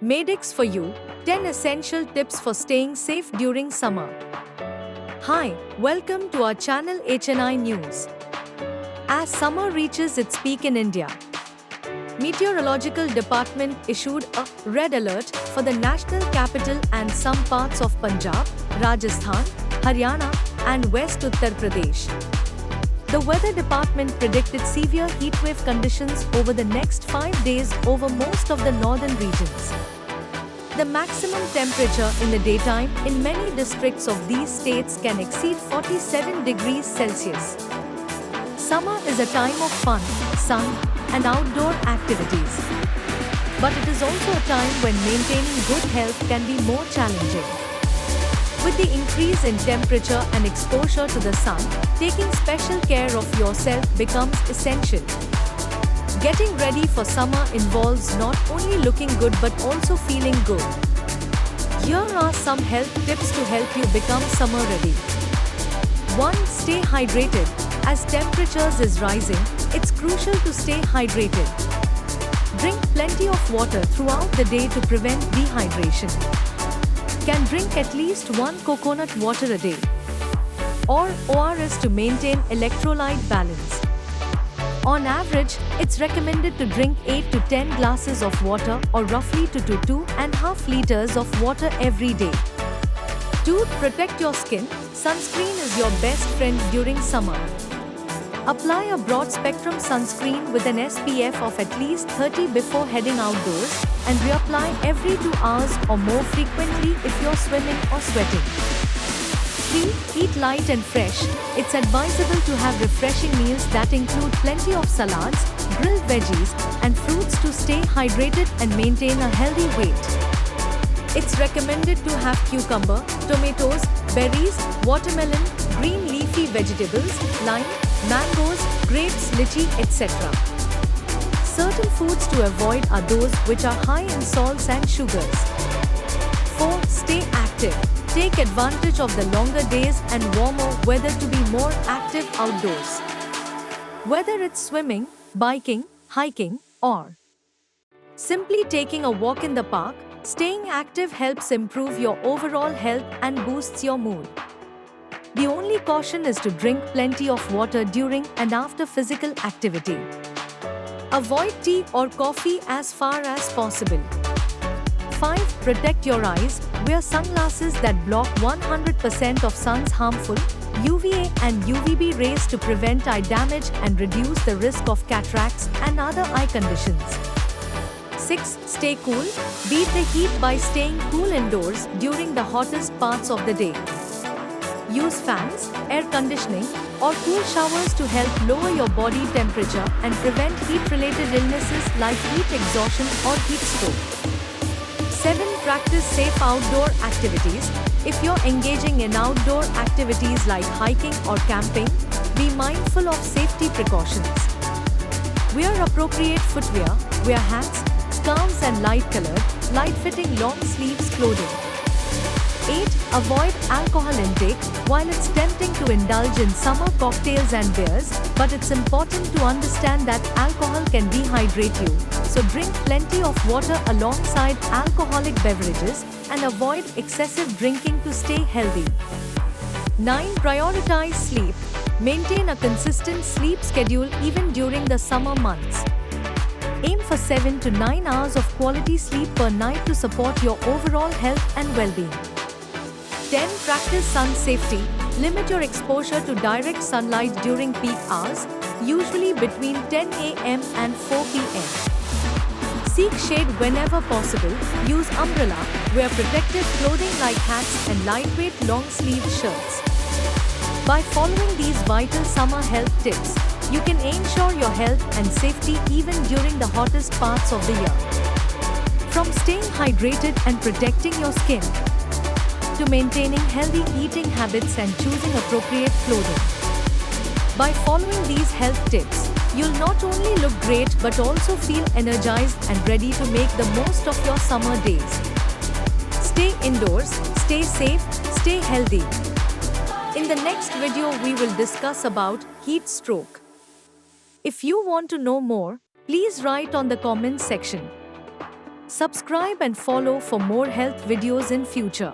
Madix for you, 10 essential tips for staying safe during summer. Hi, welcome to our channel HNI News. As summer reaches its peak in India, Meteorological Department issued a red alert for the national capital and some parts of Punjab, Rajasthan, Haryana, and West Uttar Pradesh. The weather department predicted severe heatwave conditions over the next 5 days over most of the northern regions. The maximum temperature in the daytime in many districts of these states can exceed 47 degrees Celsius. Summer is a time of fun, sun, and outdoor activities. But it is also a time when maintaining good health can be more challenging. With the increase in temperature and exposure to the sun, taking special care of yourself becomes essential. Getting ready for summer involves not only looking good but also feeling good. Here are some health tips to help you become summer ready. 1. Stay hydrated. As temperatures is rising, it's crucial to stay hydrated. Drink plenty of water throughout the day to prevent dehydration. Can drink at least 1 coconut water a day, or ORS to maintain electrolyte balance. On average, it's recommended to drink 8 to 10 glasses of water or roughly 2 to 2.5 liters of water every day. 2. Protect your skin. Sunscreen is your best friend during summer. Apply a broad-spectrum sunscreen with an SPF of at least 30 before heading outdoors and reapply every 2 hours or more frequently if you're swimming or sweating. 3. Eat light and fresh. It's advisable to have refreshing meals that include plenty of salads, grilled veggies, and fruits to stay hydrated and maintain a healthy weight. It's recommended to have cucumber, tomatoes, berries, watermelon, green leafy vegetables, lime, mangoes, grapes, lychee, etc. Certain foods to avoid are those which are high in salts and sugars. 4. Stay active. Take advantage of the longer days and warmer weather to be more active outdoors. Whether it's swimming, biking, hiking, or simply taking a walk in the park, staying active helps improve your overall health and boosts your mood. The only caution is to drink plenty of water during and after physical activity. Avoid tea or coffee as far as possible. 5. Protect your eyes. Wear sunglasses that block 100% of sun's harmful UVA and UVB rays to prevent eye damage and reduce the risk of cataracts and other eye conditions. 6. Stay cool. Beat the heat by staying cool indoors during the hottest parts of the day. Use fans, air conditioning, or cool showers to help lower your body temperature and prevent heat-related illnesses like heat exhaustion or heat stroke. 7. Practice safe outdoor activities. If you're engaging in outdoor activities like hiking or camping, be mindful of safety precautions. Wear appropriate footwear, wear hats, scarves and light-colored, light-fitting long sleeves clothing. 8. Avoid alcohol intake. While it's tempting to indulge in summer cocktails and beers, but it's important to understand that alcohol can dehydrate you. So drink plenty of water alongside alcoholic beverages and avoid excessive drinking to stay healthy. 9. Prioritize sleep. Maintain a consistent sleep schedule even during the summer months. Aim for 7 to 9 hours of quality sleep per night to support your overall health and well-being. 10. Practice sun safety. Limit your exposure to direct sunlight during peak hours, usually between 10 a.m. and 4 p.m. Seek shade whenever possible. Use umbrella, wear protective clothing like hats and lightweight long-sleeved shirts. By following these vital summer health tips, you can ensure your health and safety even during the hottest parts of the year. From staying hydrated and protecting your skin, to maintaining healthy eating habits and choosing appropriate clothing. By following these health tips, you'll not only look great but also feel energized and ready to make the most of your summer days. Stay indoors, stay safe, stay healthy. In the next video we will discuss about heat stroke. If you want to know more, please write on the comments section. Subscribe and follow for more health videos in future.